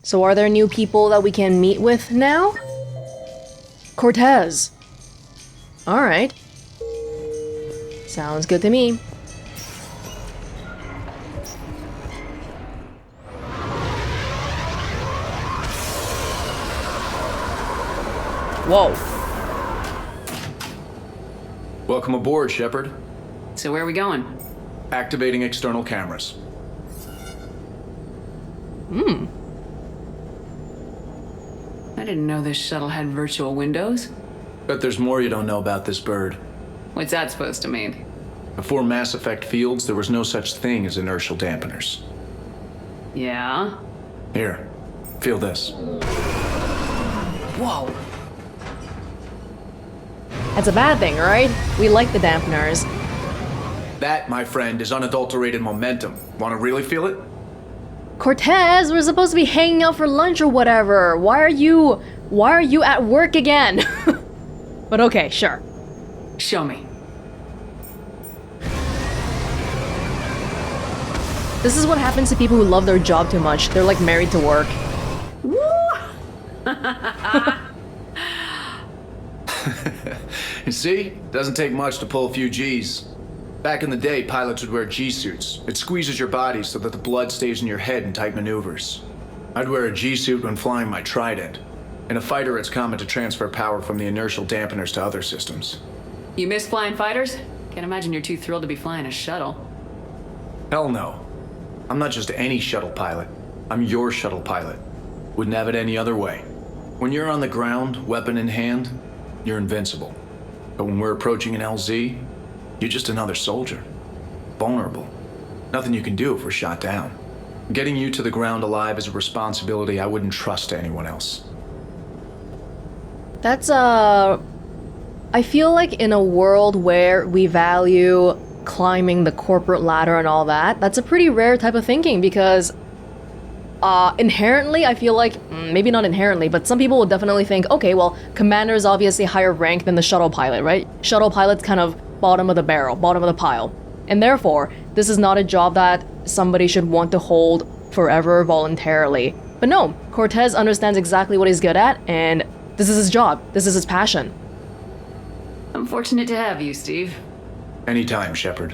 So are there new people that we can meet with now? Cortez. Alright. Sounds good to me. Whoa. Welcome aboard, Shepard. So where are we going? Activating external cameras. I didn't know this shuttle had virtual windows. Bet there's more you don't know about this bird. What's that supposed to mean? Before Mass Effect fields, there was no such thing as inertial dampeners. Yeah? Here, feel this. Whoa. That's a bad thing, right? We like the dampeners. That, my friend, is unadulterated momentum. Want to really feel it? Cortez, we're supposed to be hanging out for lunch or whatever. Why are you at work again? But okay, sure. Show me. This is what happens to people who love their job too much. They're like married to work. Woo! You see? Doesn't take much to pull a few G's. Back in the day, pilots would wear G-suits. It squeezes your body so that the blood stays in your head in tight maneuvers. I'd wear a G-suit when flying my Trident. In a fighter, it's common to transfer power from the inertial dampeners to other systems. You miss flying fighters? Can't imagine you're too thrilled to be flying a shuttle. Hell no. I'm not just any shuttle pilot. I'm your shuttle pilot. Wouldn't have it any other way. When you're on the ground, weapon in hand, you're invincible. But when we're approaching an LZ, you're just another soldier. Vulnerable. Nothing you can do if we're shot down. Getting you to the ground alive is a responsibility I wouldn't trust to anyone else. That's I feel like in a world where we value climbing the corporate ladder and all that, that's a pretty rare type of thinking because inherently I feel like, maybe not inherently, but some people will definitely think, okay, well, Commander is obviously higher rank than the shuttle pilot, right? Shuttle pilot's kind of bottom of the barrel, bottom of the pile. And therefore, this is not a job that somebody should want to hold forever voluntarily. But no, Cortez understands exactly what he's good at, and this is his job. This is his passion. I'm fortunate to have you, Steve. Anytime, Shepard.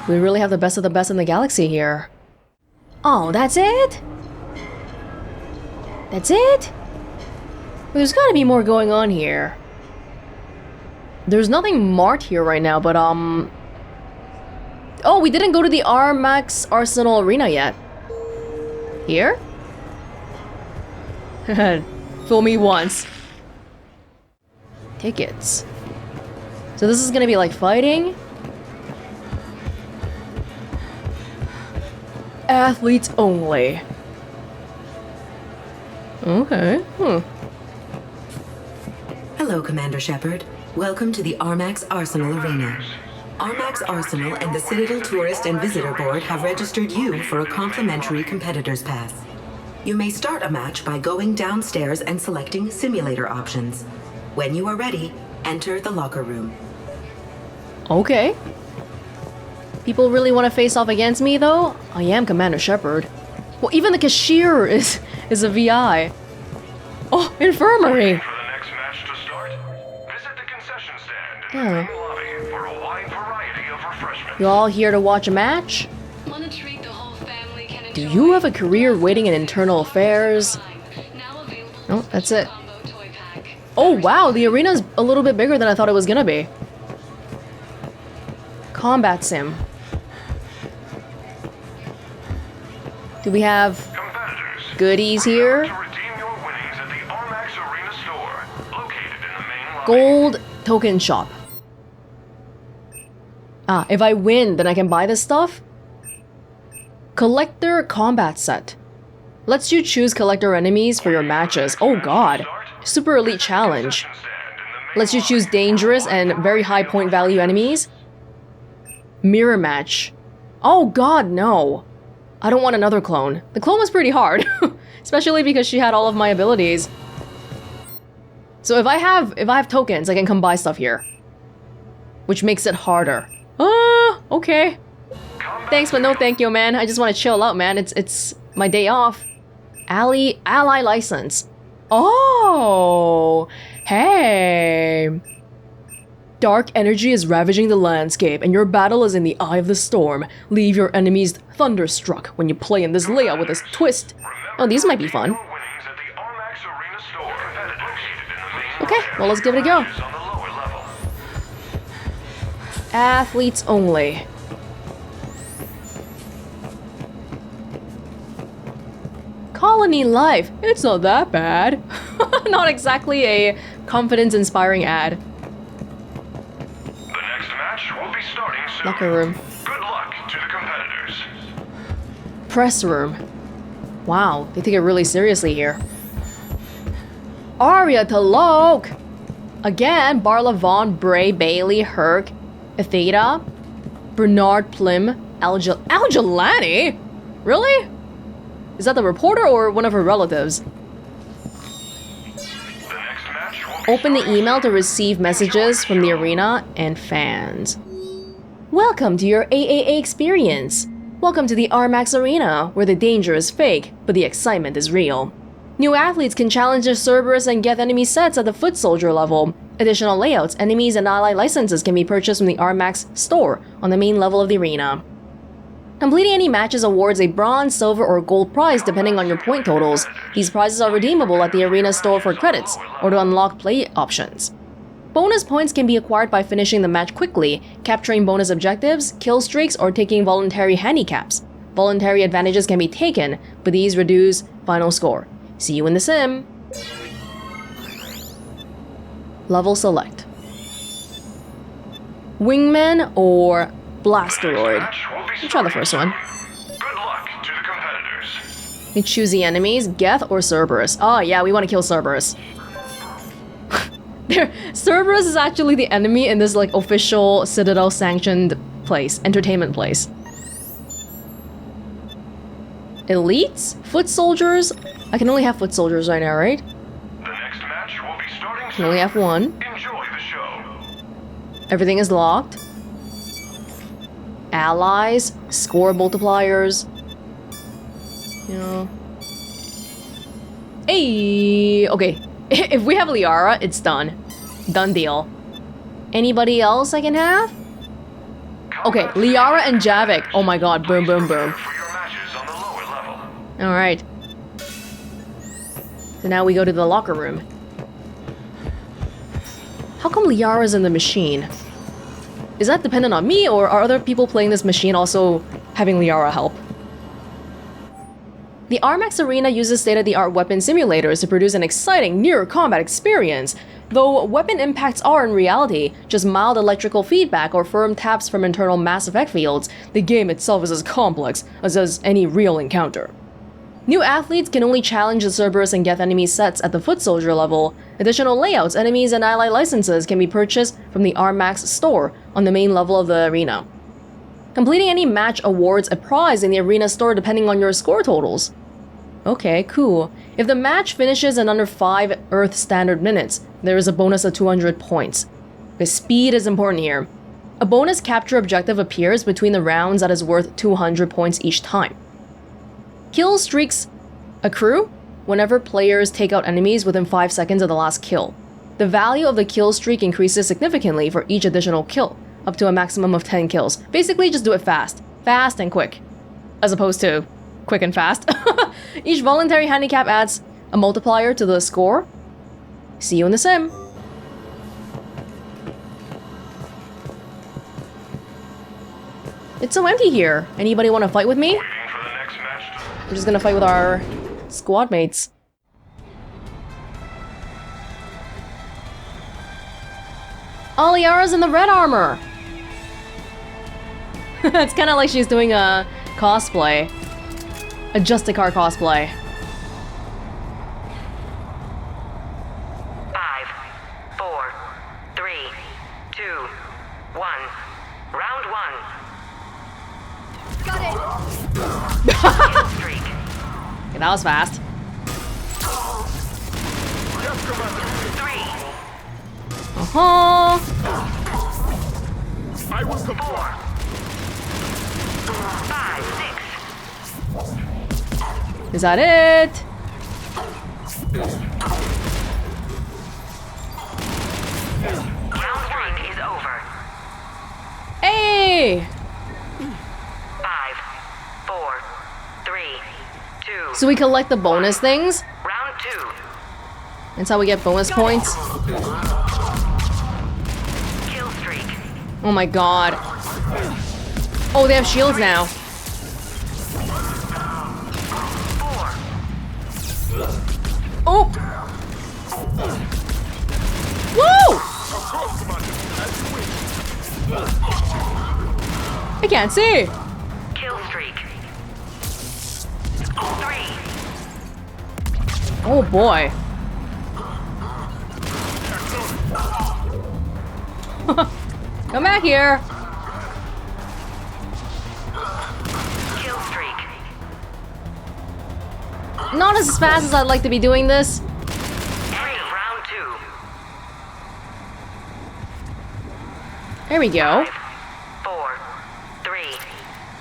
We really have the best of the best in the galaxy here. Oh, that's it? That's it? There's gotta be more going on here. There's nothing marked here right now, but oh, we didn't go to the Armax Arsenal Arena yet. Here? Fool me once. Tickets. So this is gonna be like fighting? Athletes only. Okay, Hello, Commander Shepard. Welcome to the Armax Arsenal Arena. Armax Arsenal and the Citadel Tourist and Visitor Board have registered you for a complimentary competitor's pass. You may start a match by going downstairs and selecting simulator options. When you are ready, enter the locker room. Okay. People really want to face off against me, though? I am Commander Shepard. Well, even the cashier is a VI. Oh, infirmary! For the next match to start, visit the concession stand in the Yeah. main lobby for a wide variety of refreshments. You all here to watch a match? Wanna treat the whole family can Do enjoy you have a career waiting in internal affairs? now available No, that's it. combo toy pack. Oh wow, the arena's a little bit bigger than I thought it was gonna be. Combat sim. Do we have Competitors, goodies hurry here? up to redeem your winnings at the Armax Arena store, located in the main lobby. Gold token shop. Ah, if I win, then I can buy this stuff? Collector combat set. Lets you choose collector enemies for your matches. Oh god. Super elite challenge. Concession stand in the main Lets you lobby choose dangerous and very high point value enemies. Mirror match. Oh god, no. I don't want another clone. The clone was pretty hard. Especially because she had all of my abilities. So if I have tokens, I can come buy stuff here. Which makes it harder. Ah, okay. Thanks, but no thank you, man. I just want to chill out, man. It's my day off. Ally license. Oh, hey. Dark energy is ravaging the landscape, and your battle is in the eye of the storm. Leave your enemies thunderstruck when you play in this layout with a twist. Oh, these might be fun. Winnings at the Armax Arena store. Located in the main Okay, well, let's give it a go. on the lower level. Athletes only. Colony life. It's not that bad. Not exactly a confidence-inspiring ad. The next match will be starting soon. Locker room. Good luck to the competitors. Press room. Wow, they take it really seriously here. Arya to Loke! Again, Barla Vaughn, Bray, Bailey, Herc, Etheta, Bernard Plim, Algelani? Really? Is that the reporter or one of her relatives? The next match will be Open the starting email to receive messages from the arena and fans. Welcome to your AAA experience. Welcome to the Armax Arena, where the danger is fake, but the excitement is real. New athletes can challenge their Cerberus and Geth enemy sets at the foot soldier level. Additional layouts, enemies, and ally licenses can be purchased from the Armax store on the main level of the arena. Completing any matches awards a bronze, silver, or gold prize depending on your point totals. These prizes are redeemable at the arena store for credits, or to unlock play options. Bonus points can be acquired by finishing the match quickly, capturing bonus objectives, kill streaks, or taking voluntary handicaps. Voluntary advantages can be taken, but these reduce final score. See you in the sim! Level select. Wingman or Blasteroid? Let's try the first one. Good luck to the competitors. You choose the enemies, Geth or Cerberus. Oh yeah, we want to kill Cerberus. Cerberus is actually the enemy in this like official Citadel sanctioned place, entertainment place. Elites? Foot soldiers? I can only have foot soldiers right now, right? The next match will be starting I can soon. only have one. Enjoy the show. Everything is locked. Allies, score multipliers. You know. Hey, okay. If we have Liara, it's done. Done deal. Anybody else I can have? Okay, Liara and Javik. Oh my god, boom, boom, boom. For your matches on the lower level. Alright. So now we go to the locker room. How come Liara's in the machine? Is that dependent on me, or are other people playing this machine also having Liara help? The Armax Arena uses state-of-the-art weapon simulators to produce an exciting near-combat experience. Though weapon impacts are in reality just mild electrical feedback or firm taps from internal Mass Effect fields, the game itself is as complex as any real encounter. New athletes can only challenge the Cerberus and Geth enemy sets at the foot soldier level. Additional layouts, enemies, and ally licenses can be purchased from the Armax store on the main level of the arena. Completing any match awards a prize in the arena store depending on your score totals. Okay, cool. If the match finishes in under 5 Earth Standard minutes, there is a bonus of 200 points. The speed is important here. A bonus capture objective appears between the rounds that is worth 200 points each time. Kill streaks accrue whenever players take out enemies within 5 seconds of the last kill. The value of the kill streak increases significantly for each additional kill, up to a maximum of 10 kills. Basically, just do it fast. Fast and quick. As opposed to quick and fast. Each voluntary handicap adds a multiplier to the score. See you in the sim. It's so empty here. Anybody want to fight with me? Waiting for the next match. I'm just gonna fight with our squad mates. Liara's in the red armor! It's kinda like she's doing a cosplay. A Justicar cosplay. 5, 4, 3, 2, 1. Round 1. Got it! Kill streak. Okay, that was fast. 3, Uh-huh. 4, Is that it? Round streak is over. Hey! 5, 4, 3, 2. So we collect the bonus things. Round 2. That's how we get bonus points. Kill streak. Oh my god. Oh, they have shields now. 4. Oh! Woo! I can't see. Kill streak. 3. Oh boy. Come back here. Kill streak. Not as fast as I'd like to be doing this. End of round 2. There we go. 4, 3,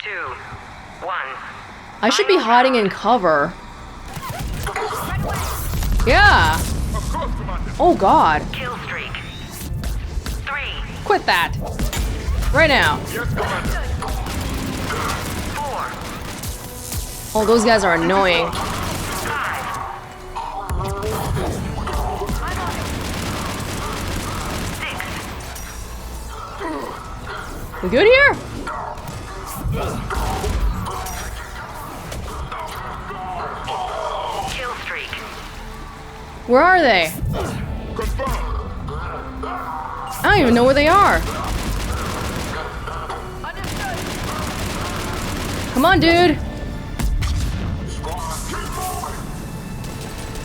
2, 1. I should be hiding in cover. Yeah. Oh god. Kill streak. 3. Quit that. Right now. 4. Oh, those guys are annoying. 5. We good here? Kill streak. Where are they? I don't even know where they are. Come on, dude.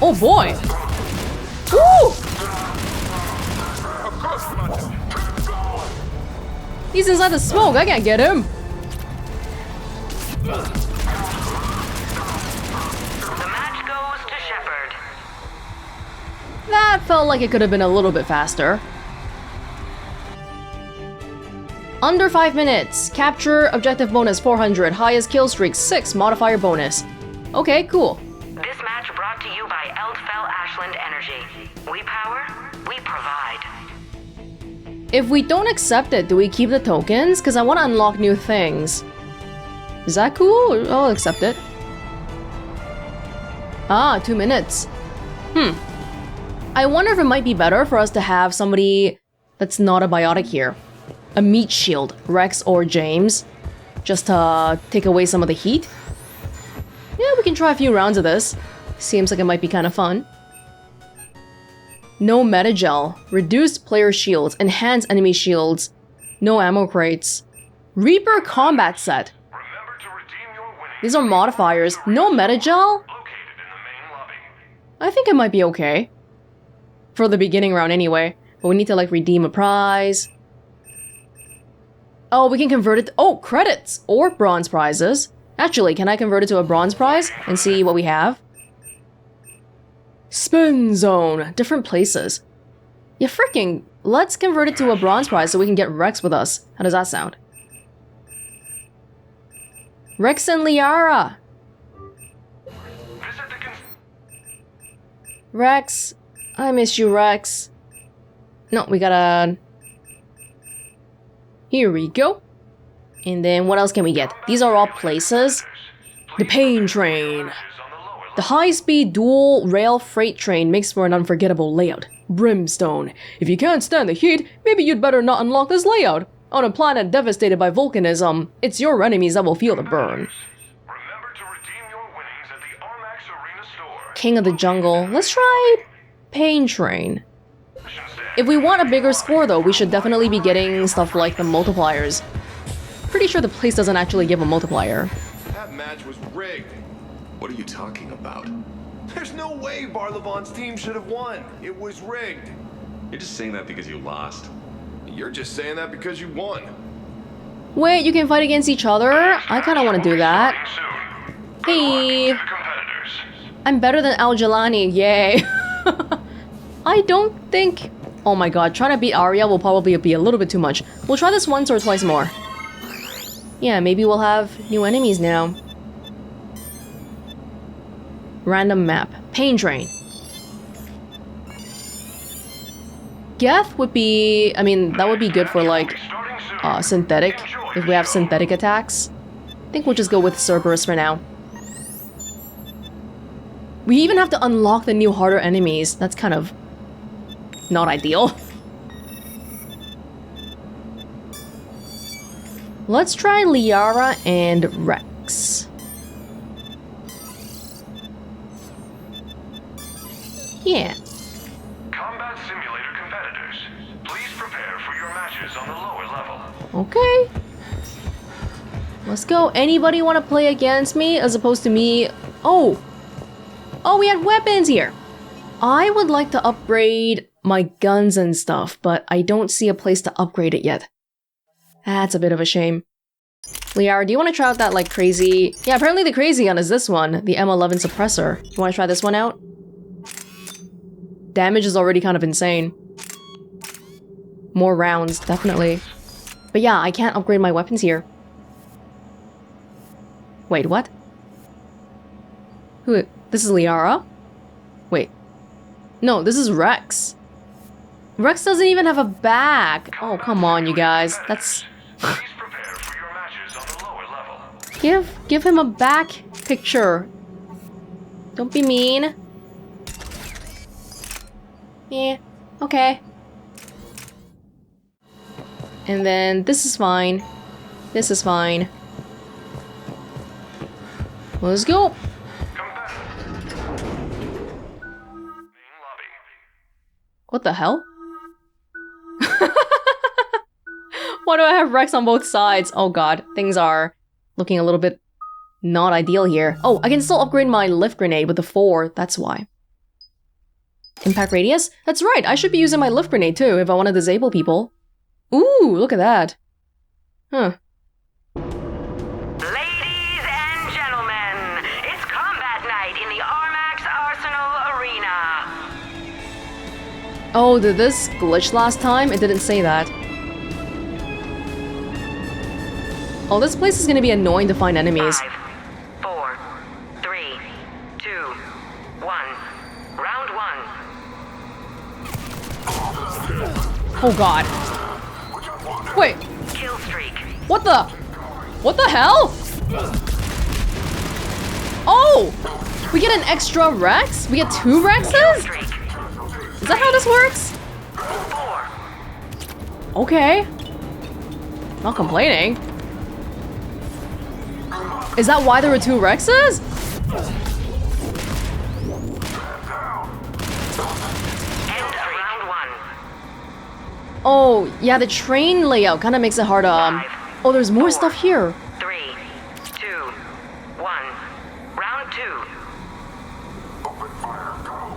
Oh boy. Woo! He's inside the smoke. I can't get him. The match goes to Shepard. That felt like it could have been a little bit faster. Under 5 minutes. Capture objective bonus 400. Highest kill streak 6. Modifier bonus. Okay, cool. This match brought to you by Eldfell Ashland Energy. We power, we provide. If we don't accept it, do we keep the tokens? Because I want to unlock new things. Is that cool? I'll accept it. Ah, 2 minutes. I wonder if it might be better for us to have somebody that's not a biotic here. A meat shield, Rex or James. Just to take away some of the heat. Yeah, we can try a few rounds of this. Seems like it might be kind of fun. No metagel. Reduced player shields. Enhanced enemy shields. No ammo crates. Reaper combat set. Remember to redeem your winnings These are modifiers. No metagel? located in the main lobby. I think it might be okay. For the beginning round anyway. But we need to like redeem a prize. Oh, we can convert it. Oh, credits or bronze prizes. Actually, can I convert it to a bronze prize and see what we have? Spin zone. Different places. Yeah, freaking. Let's convert it to a bronze prize so we can get Rex with us. How does that sound? Rex and Liara. Visit the Rex. I miss you, Rex. No, we gotta... Here we go. And then what else can we get? These are all places. The pain train. The high-speed dual rail freight train makes for an unforgettable layout. Brimstone. If you can't stand the heat, maybe you'd better not unlock this layout. On a planet devastated by volcanism, it's your enemies that will feel the burn. Remember to redeem your winnings at the Armax Arena store. King of the Jungle. Let's try Pain Train. If we want a bigger score though, we should definitely be getting stuff like the multipliers. Pretty sure the place doesn't actually give a multiplier. That match was rigged. What are you talking about? There's no way Barlevon's team should have won. It was rigged. You're just saying that because you lost. You're just saying that because you won. Wait, you can fight against each other? I kinda wanna do that. Hey! Competitors. I'm better than Al Jelani, yay! I don't think... Oh my god, trying to beat Arya will probably be a little bit too much. We'll try this once or twice more. Yeah, maybe we'll have new enemies now. Random map. Pain Train. Geth would be... I mean, that would be good for, like, synthetic. If we have synthetic attacks. I think we'll just go with Cerberus for now. We even have to unlock the new harder enemies. That's kind of... not ideal. Let's try Liara and Rex. Yeah. Combat simulator competitors, please prepare for your matches on the lower level. Okay. Let's go. Anybody want to play against me as opposed to me? Oh! Oh, we had weapons here! I would like to upgrade my guns and stuff, but I don't see a place to upgrade it yet. That's a bit of a shame. Liara, do you want to try out that, like, crazy... Yeah, apparently the crazy gun is this one, the M11 suppressor. You want to try this one out? Damage is already kind of insane. More rounds, definitely. But yeah, I can't upgrade my weapons here. Wait, what? Who? This is Liara? Wait. No, this is Rex. Rex doesn't even have a back. Oh, come on, you guys. That's... Please prepare for your matches on the lower level. Give him a back picture. Don't be mean. Yeah, okay. And then this is fine. This is fine. Let's go. What the hell? Why do I have Rex on both sides? Oh god, things are looking a little bit not ideal here. Oh, I can still upgrade my lift grenade with the 4, that's why. Impact radius? That's right, I should be using my lift grenade too if I want to disable people. Ooh, look at that. Huh. Ladies and gentlemen, it's combat night in the Armax Arsenal Arena. Oh, did this glitch last time? It didn't say that. Oh, this place is gonna be annoying to find enemies. 5, 4, 3, 2, 1. Round 1. Oh god. Wait, Kill streak. what the? What the hell? Oh! We get an extra Rex? We get 2 Rexes? Streak. Is that how this works? 4. Okay. Not complaining. Is that why there were 2 Rexes? End of round 1. Oh, yeah, the train layout kind of makes it hard to, Oh, there's more stuff here. 3, 2, 1. Round 2.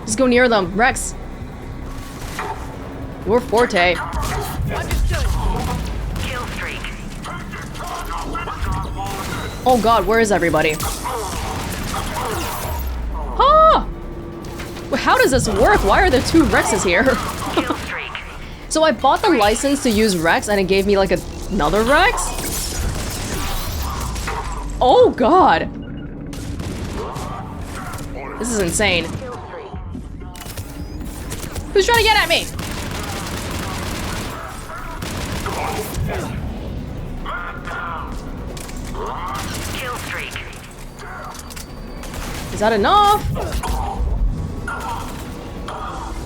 Just go near them. Rex. We're Forte. Kill streak. Oh god, where is everybody? Ah! Well, how does this work? Why are there 2 Rexes here? Kill streak. So I bought the license to use Rex and it gave me like another Rex? Oh god! This is insane. Who's trying to get at me? Kill streak. Is that enough?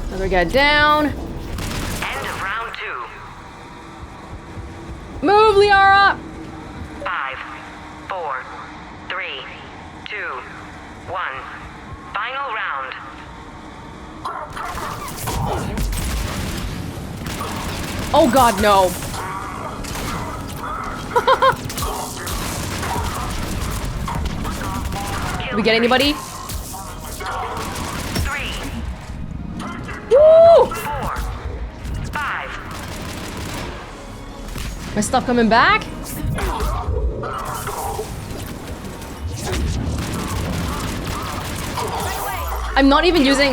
Another guy down. End of round 2. Move, Liara! 5, 4, 3, 2, 1. Final round. Oh god, no. Did we get anybody? 3, Woo! 4, 5. My stuff coming back? I'm not even using...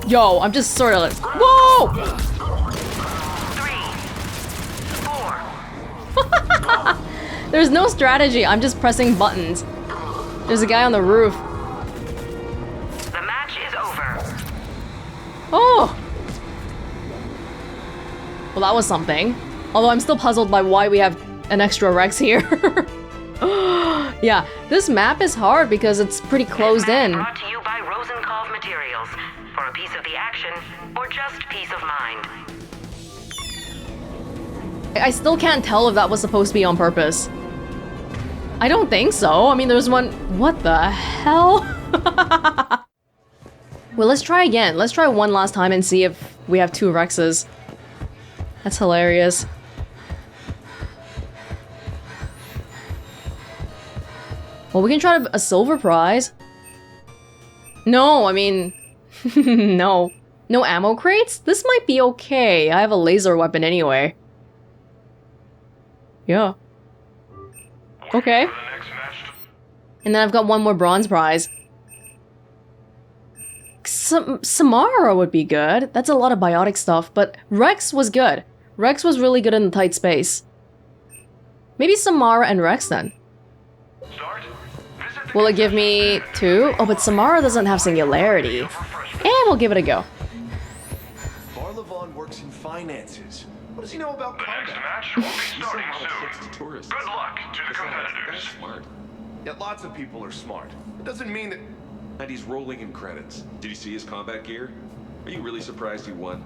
Yo, I'm just sort of like... Whoa! 3, 4. There's no strategy, I'm just pressing buttons. There's a guy on the roof. Oh! Well, that was something. Although I'm still puzzled by why we have an extra Rex here. Yeah, this map is hard because it's pretty closed in. Brought to you by Rosenkopf Materials. For a piece of the action, or just peace of mind. I still can't tell if that was supposed to be on purpose. I don't think so. I mean, there's one... What the hell? Well, let's try again. Let's try one last time and see if we have 2 Rexes. That's hilarious. Well, we can try a silver prize. No, I mean... no. No ammo crates? This might be okay. I have a laser weapon anyway. Yeah. Okay. And then I've got one more bronze prize. Samara would be good. That's a lot of biotic stuff, but Rex was good. Rex was really good in the tight space. Maybe Samara and Rex then. Will it give me 2? Oh, but Samara doesn't have singularity. And we'll give it a go. Barlevon works in finances. What does he know about The next combat? match will be starting soon. Good luck to the competitors. Smart. Yeah, lots of people are smart. It doesn't mean that... And he's rolling in credits. Did you see his combat gear? Are you really surprised he won?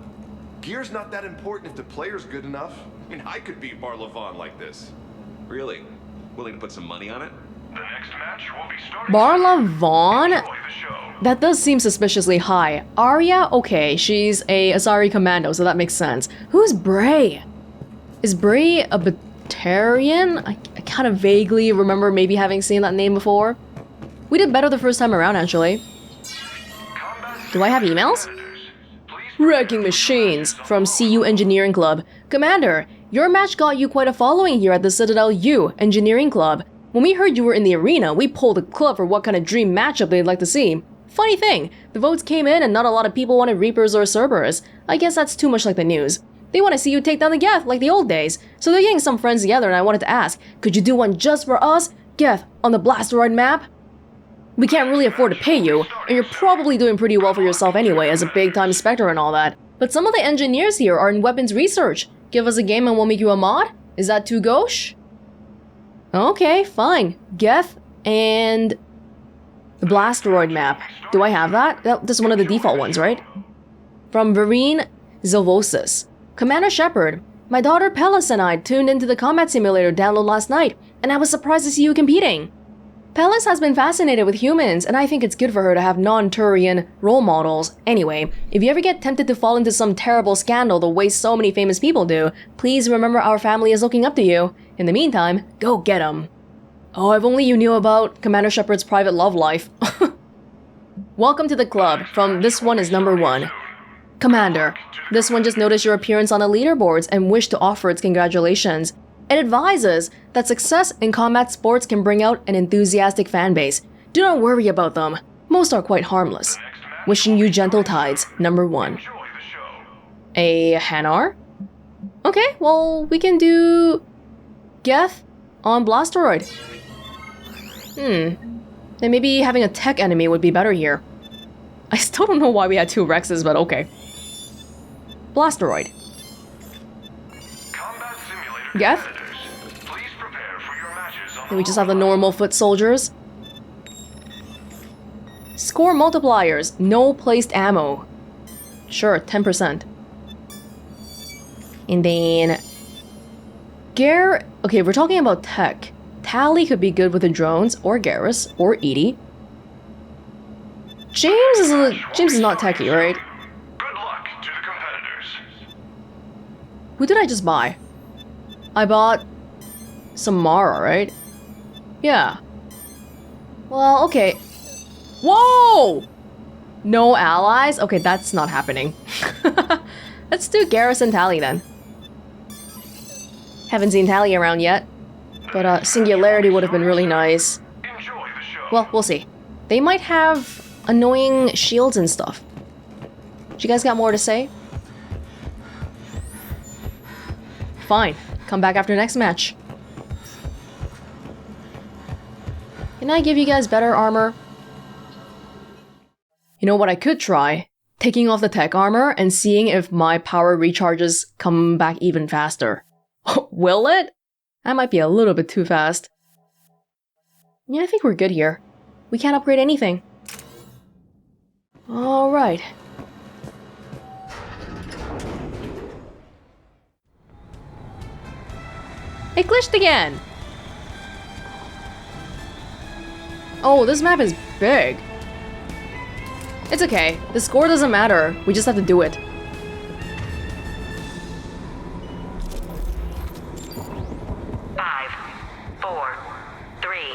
Gear's not that important if the player's good enough. I mean, I could beat Barlevon like this. Really? Willing to put some money on it? The next match will be starting Barla Vaughn? Enjoy the show. That does seem suspiciously high. Arya? Okay, she's a Asari commando, so that makes sense. Who's Bray? Is Bray a Batarian? I kind of vaguely remember maybe having seen that name before. We did better the first time around, actually. Do I have emails? Wrecking Machines from CU Engineering Club. Commander, your match got you quite a following here at the Citadel U Engineering Club. When we heard you were in the arena, we polled the club for what kind of dream matchup they'd like to see. Funny thing, the votes came in and not a lot of people wanted Reapers or Cerberus. I guess that's too much like the news. They want to see you take down the Geth like the old days, so they're getting some friends together and I wanted to ask, could you do one just for us? Geth, on the Blasteroid map? We can't really afford to pay you, and you're probably doing pretty well for yourself anyway as a big-time Spectre and all that. But some of the engineers here are in weapons research. Give us a game and we'll make you a mod? Is that too gauche? Okay, fine. Geth and the Blasteroid map. Do I have that? That's one of the default ones, right? From Vereen Zilvosis. Commander Shepard, my daughter Pellis and I tuned into the combat simulator download last night, and I was surprised to see you competing. Pellis has been fascinated with humans, and I think it's good for her to have non-Turian role models. Anyway, if you ever get tempted to fall into some terrible scandal the way so many famous people do, please remember our family is looking up to you. In the meantime, go get 'em. Oh, if only you knew about Commander Shepard's private love life. Welcome to the club, from This One is Number 1. Commander, this one just noticed your appearance on the leaderboards and wished to offer its congratulations. It advises that success in combat sports can bring out an enthusiastic fanbase. Do not worry about them. Most are quite harmless. Wishing you gentle tides, Number 1. A Hanar? Okay, well, we can do Geth on Blasteroid. Then maybe having a tech enemy would be better here. I still don't know why we had 2 Rexes, but okay. Blasteroid. Geth? Then we just have the normal foot soldiers. Score multipliers, no placed ammo. Sure, 10%. And then okay, we're talking about tech. Tally could be good with the drones, or Garrus, or Edie. James is not techie, right? Good luck to the competitors. Who did I just buy? I bought Samara, right? Yeah. Well, okay. Whoa! No allies? Okay, that's not happening. Let's do Garrus and Tally then. Haven't seen Tally around yet, but Singularity would have been really nice. Enjoy the show. Well, we'll see. They might have annoying shields and stuff. You guys got more to say? Fine. Come back after next match. Can I give you guys better armor? You know what I could try? taking off the tech armor and seeing if my power recharges come back even faster. Will it? That might be a little bit too fast. Yeah, I think we're good here. We can't upgrade anything. Alright. It glitched again! Oh, this map is big. It's okay. The score doesn't matter. We just have to do it. Five, four, three,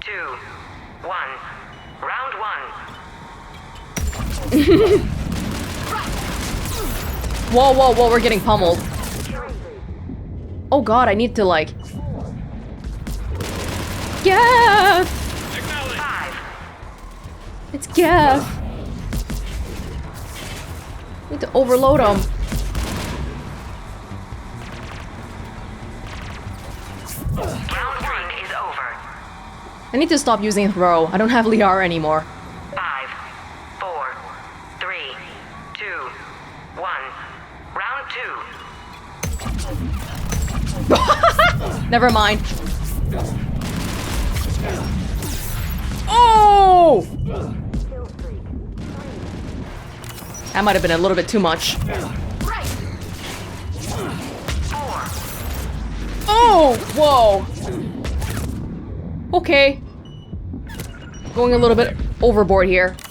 two, one. Round one. Whoa, whoa, whoa, we're getting pummeled. Oh god, I need to like... Geth! Five, It's Geth! Need to overload him. round one is over. I need to stop using throw. I don't have Liara anymore. 5, 4, 3, 2, 1. Round two. Never mind. Oh! That might have been a little bit too much. Oh! Whoa! Okay. Going a little bit overboard here. 7,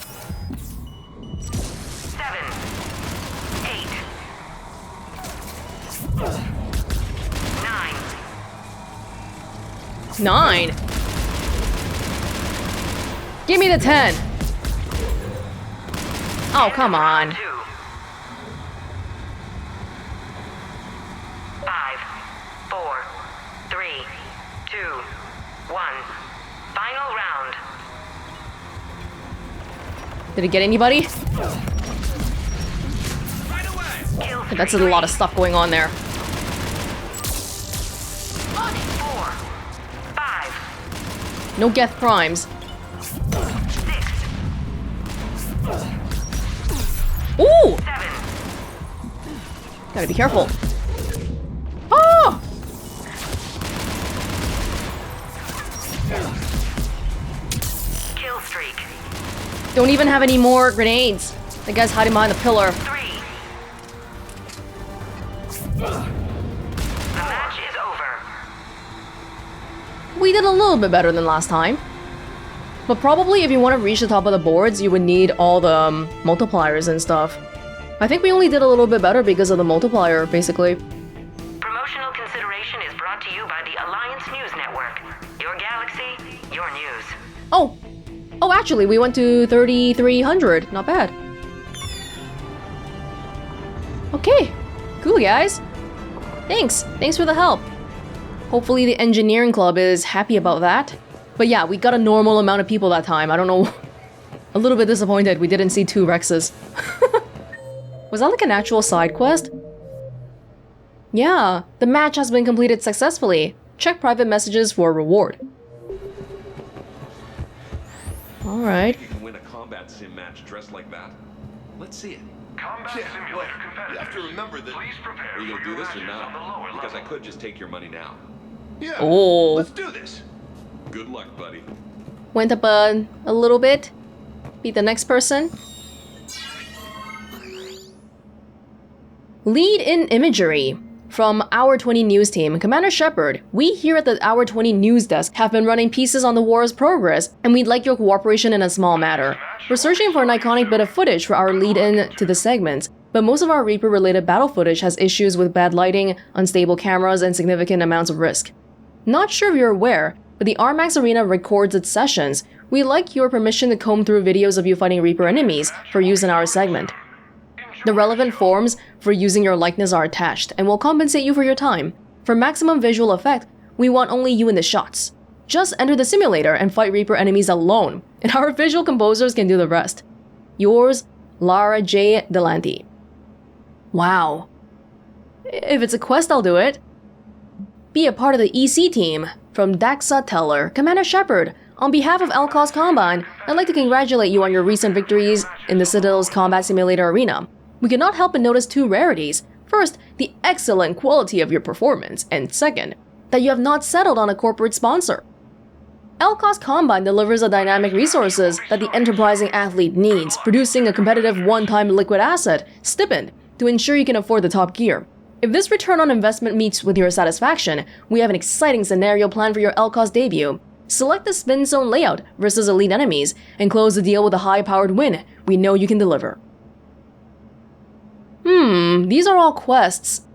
8, 9. 9. Give me the 10. Oh, come on. 2. 5, 4, 3, 2, 1. Final round. Did it get anybody? That's a lot of stuff going on there. 4, 5, No Geth primes. 6, Ooh! 7. Gotta be careful. Oh! Kill streak. Don't even have any more grenades. The guy's hiding behind the pillar. 3. The match is over. We did a little bit better than last time. But probably if you want to reach the top of the boards, you would need all the multipliers and stuff. I think we only did a little bit better because of the multiplier, basically. Promotional consideration is brought to you by the Alliance News Network. Your galaxy, your news. Oh! Oh, actually, we went to 3,300. Not bad. Okay. Cool, guys. Thanks. Thanks for the help. Hopefully the engineering club is happy about that. But yeah, we got a normal amount of people that time. I don't know. A little bit disappointed we didn't see 2 Rexes. Was that like an actual side quest? Yeah, the match has been completed successfully. Check private messages for a reward. Alright. You can win a combat sim match dressed like that. Let's see it. Combat simulator competitors. You have to remember that. Please prepare Are you for gonna do your this or matches on the lower not? Because I level. could just take your money now. Yeah. Oh. Let's do this. Good luck, buddy. Went up a little bit. Beat the next person. Lead in imagery. From Hour 20 News Team, Commander Shepard, we here at the Hour 20 News Desk have been running pieces on the war's progress, and we'd like your cooperation in a small matter. We're searching for an iconic bit of footage for our lead-in to the segments, but most of our Reaper-related battle footage has issues with bad lighting, unstable cameras, and significant amounts of risk. Not sure if you're aware, but the Armax Arena records its sessions. We'd like your permission to comb through videos of you fighting Reaper enemies for use in our segment. The relevant forms for using your likeness are attached, and will compensate you for your time. For maximum visual effect, we want only you in the shots. Just enter the simulator and fight Reaper enemies alone, and our visual composers can do the rest. Yours, Lara J. Delante. Wow. If it's a quest, I'll do it. Be a part of the EC team. From Daxa Teller, Commander Shepard, On behalf of Elcos Combine, I'd like to congratulate you on your recent victories in the Citadel's Combat Simulator Arena. We could not help but notice two rarities. First, the excellent quality of your performance, and second, that you have not settled on a corporate sponsor. Elcos Combine delivers the dynamic resources that the enterprising athlete needs, producing a competitive one-time liquid asset, stipend, to ensure you can afford the top gear. If this return on investment meets with your satisfaction, we have an exciting scenario planned for your Elcos debut. Select the spin zone layout versus elite enemies, and close the deal with a high-powered win. We know you can deliver. These are all quests.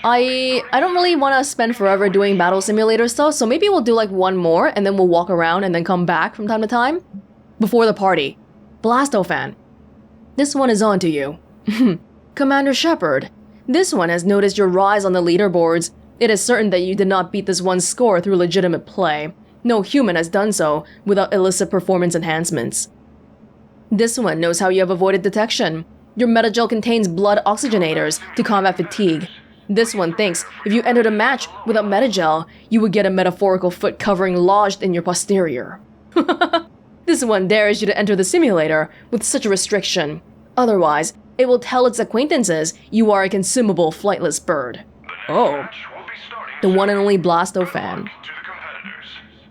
I don't really want to spend forever doing battle simulator stuff, so maybe we'll do like one more and then we'll walk around and then come back from time to time. Before the party. Blastofan. This one is on to you. Commander Shepard. This one has noticed your rise on the leaderboards. It is certain that you did not beat this one's score through legitimate play. No human has done so without illicit performance enhancements. This one knows how you have avoided detection. Your metagel contains blood oxygenators to combat fatigue. This one thinks if you entered a match without metagel, you would get a metaphorical foot covering lodged in your posterior. This one dares you to enter the simulator with such a restriction. Otherwise, it will tell its acquaintances you are a consumable flightless bird. Oh. The one and only Blastofan.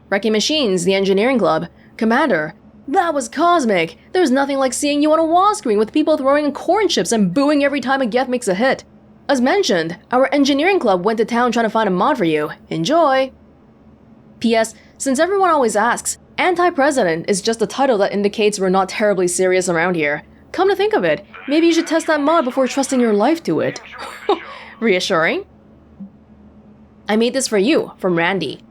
Wrecking Machines, the engineering club. Commander, that was cosmic! There's nothing like seeing you on a wall screen with people throwing corn chips and booing every time a Geth makes a hit. As mentioned, our engineering club went to town trying to find a mod for you. Enjoy! P.S. Since everyone always asks, Anti-President is just a title that indicates we're not terribly serious around here. Come to think of it, maybe you should test that mod before trusting your life to it. Reassuring? I made this for you, from Randy.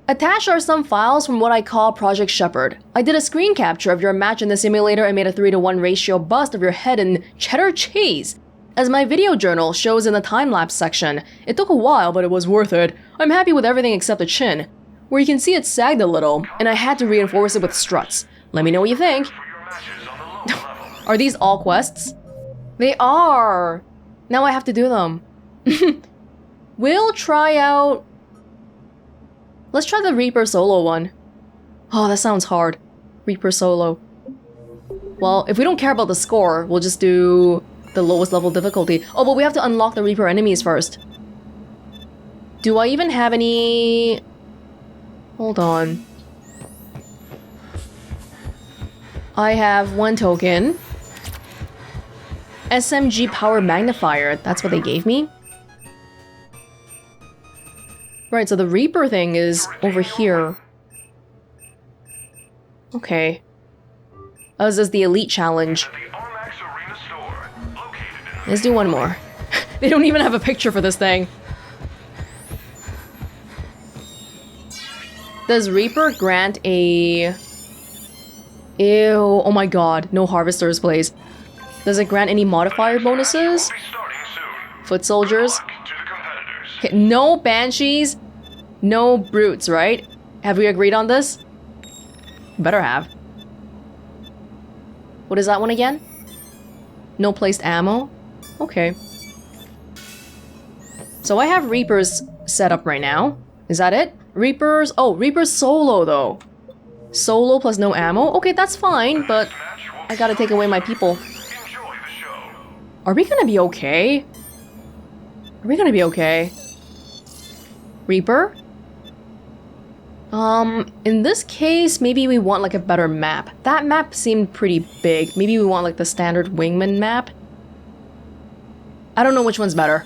Attached are some files from what I call Project Shepard. I did a screen capture of your match in the simulator and made a 3-to-1 ratio bust of your head in cheddar cheese. As my video journal shows in the time-lapse section, it took a while, but it was worth it. I'm happy with everything except the chin, where you can see it sagged a little, and I had to reinforce it with struts. Let me know what you think. Are these all quests? They are! Now I have to do them. We'll try out... Let's try the Reaper solo one. Oh, that sounds hard. Reaper solo. Well, if we don't care about the score, we'll just do the lowest level difficulty. Oh, but we have to unlock the Reaper enemies first. Do I even have any... Hold on. I have 1 token. SMG power magnifier, that's what they gave me? Right, so the Reaper thing is over here. Okay. Oh, this is the Elite Challenge. Let's do one more. They don't even have a picture for this thing. Does Reaper grant a... Ew, oh my god, no harvesters, please. Does it grant any modifier bonuses? Foot soldiers? Okay, no banshees, no brutes, right? Have we agreed on this? Better have. What is that one again? No placed ammo? Okay. So I have Reapers set up right now. Is that it? Reapers? Oh, Reapers solo though. Solo plus no ammo? Okay, that's fine, but I gotta take away my people. Are we gonna be okay? Are we gonna be okay? Reaper? In this case, maybe we want like a better map. That map seemed pretty big. Maybe we want like the standard wingman map. I don't know which one's better.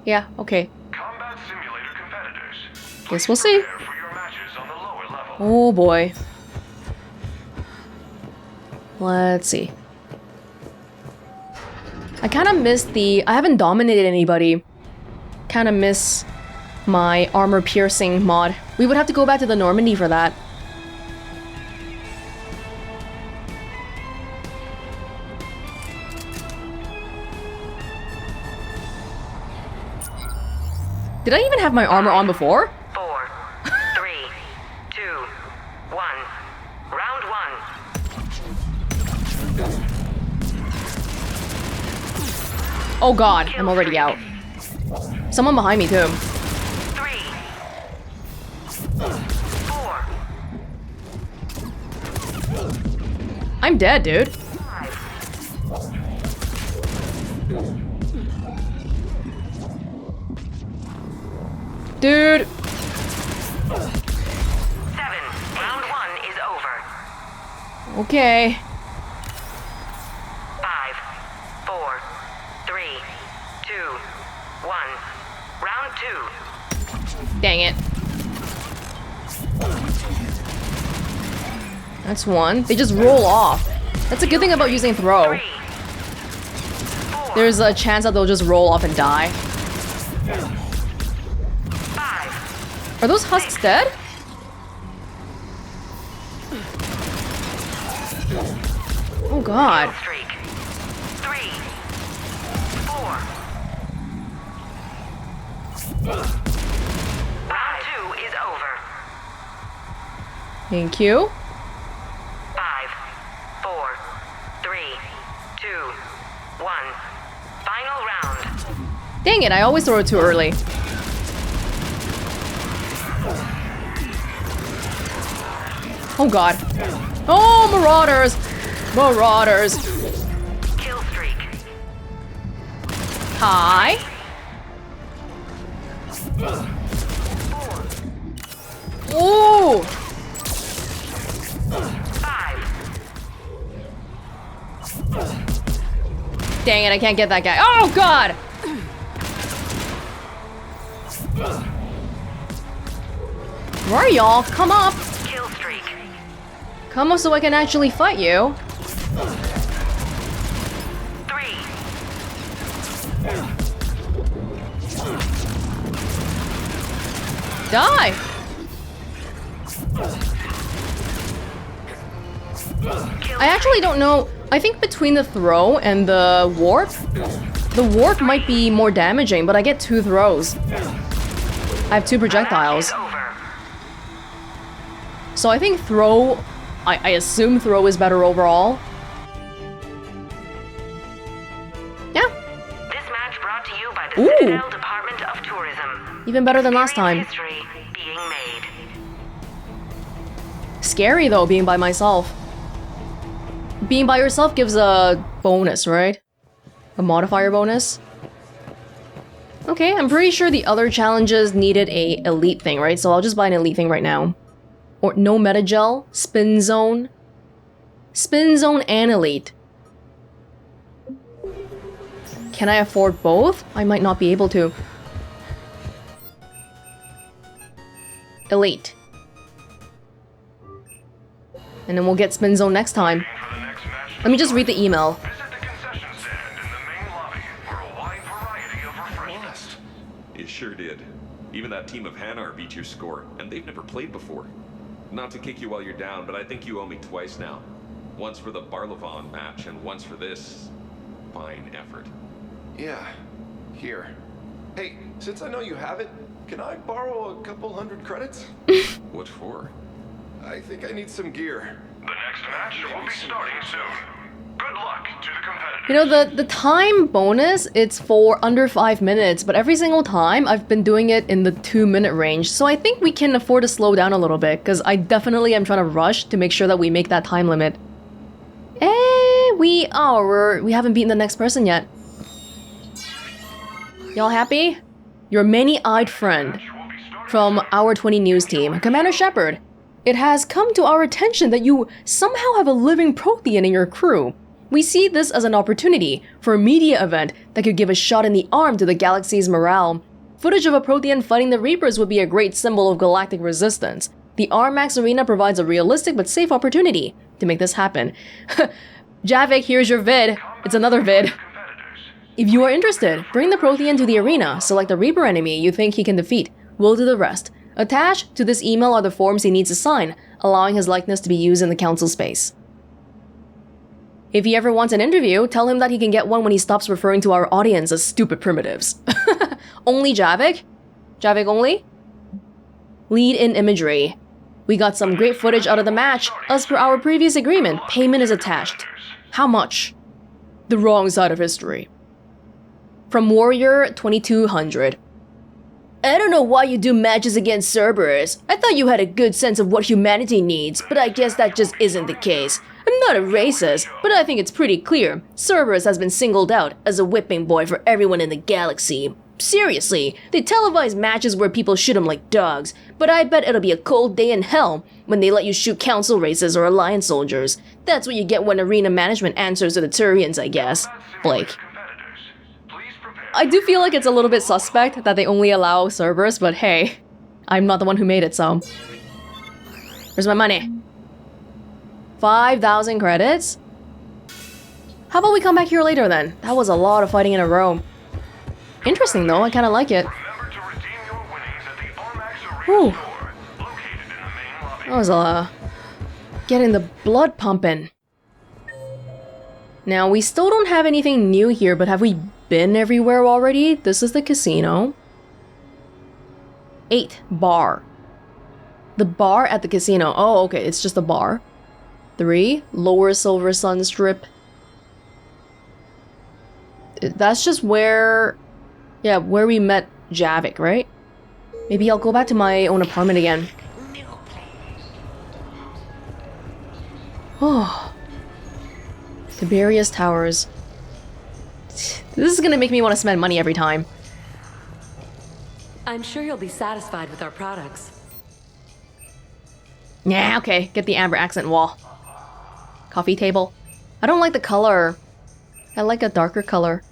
Yeah, okay. Combat simulator competitors. Guess we'll see. Prepare for your matches on the lower level. Oh boy. Let's see. I kind of missed the... I haven't dominated anybody. Kind of miss my armor piercing mod. We would have to go back to the Normandy for that. Did I even have my armor on before? 4, 3, 2, 1. Round 1. Oh god, I'm already out. Someone behind me too. 3, 4, I'm dead, dude. Dude. 7. Round 1 is over. Okay. 5, 4, 3, 2, 1. Round 2. Dang it. That's one. They just roll off. That's a good thing about using throw. 3, 4, There's a chance that they'll just roll off and die. 5. Are those husks dead? Oh god. Streak. 3, 4. Round 2 is over. Thank you. 5, 4, 3, 2, 1. Final round. Dang it, I always throw it too early. Oh god. Oh, marauders! Marauders. Kill streak. Hi. Ooh! 5. Dang it, I can't get that guy. Oh god! Where are y'all? Come up! Kill streak. Come up so I can actually fight you. 3. Die! I actually don't know. I think between the throw and the warp might be more damaging, but I get 2 throws. I have 2 projectiles. Over. So I think throw, I assume throw is better overall. Yeah, This match brought to you by the Ooh. Citadel Department of Tourism. even better than last time. History being made. Scary though, being by myself. Being by yourself gives a bonus, right? A modifier bonus. Okay, I'm pretty sure the other challenges needed a elite thing, right? So I'll just buy an elite thing right now. Or no metagel, spin zone. Spin zone and elite. Can I afford both? I might not be able to. Elite. And then we'll get spin zone next time. For the next match, Let me just read the email. visit the concession stand in the main lobby for a wide variety of refreshments. Blast. You sure did. Even that team of Hanar beat your score, and they've never played before. Not to kick you while you're down, but I think you owe me twice now. Once for the Barlavon match, and once for this fine effort. Yeah, here. Hey, since I know you have it, can I borrow a couple 100 credits? What for? I think I need some gear. The next match will be starting soon. Good luck to the competitors. You know, the time bonus, it's for under 5 minutes, but every single time I've been doing it in the 2-minute range, so I think we can afford to slow down a little bit, because I definitely am trying to rush to make sure that we make that time limit. We haven't beaten the next person yet. Y'all happy? Your many-eyed friend from our 20 News team, Commander Shepard. It has come to our attention that you somehow have a living Prothean in your crew. We see this as an opportunity for a media event that could give a shot in the arm to the galaxy's morale. Footage of a Prothean fighting the Reapers would be a great symbol of galactic resistance. The Armax arena provides a realistic but safe opportunity to make this happen. Javik, here's your vid. It's another vid. If you are interested, bring the Prothean to the arena, select a Reaper enemy you think he can defeat. We'll do the rest. Attached to this email are the forms he needs to sign, allowing his likeness to be used in the council space. If he ever wants an interview, tell him that he can get one when he stops referring to our audience as stupid primitives. Only Javik? Javik only? Lead in imagery. We got some great footage out of the match. As per our previous agreement, payment is attached. How much? The wrong side of history. From Warrior 2200. I don't know why you do matches against Cerberus. I thought you had a good sense of what humanity needs, but I guess that just isn't the case. I'm not a racist, but I think it's pretty clear. Cerberus has been singled out as a whipping boy for everyone in the galaxy. Seriously, they televise matches where people shoot him like dogs, but I bet it'll be a cold day in hell when they let you shoot council races or alliance soldiers. That's what you get when arena management answers to the Turians, I guess. Blake. I do feel like it's a little bit suspect that they only allow Cerberus, but hey, I'm not the one who made it, so... Where's my money? 5,000 credits? How about we come back here later then? That was a lot of fighting in a row. Interesting though, I kinda like it. Whew. That was getting the blood pumping. Now, we still don't have anything new here, but have we been everywhere already? This is the casino. 8. Bar. The bar at the casino. Oh, okay, it's just a bar. 3. Lower Silver Sun Strip. That's just where... Yeah, where we met Javik, right? Maybe I'll go back to my own apartment again. Oh. Tiberius Towers. This is gonna make me want to spend money every time. I'm sure you'll be satisfied with our products. Yeah, okay. Get the amber accent wall. Coffee table. I don't like the color. I like a darker color.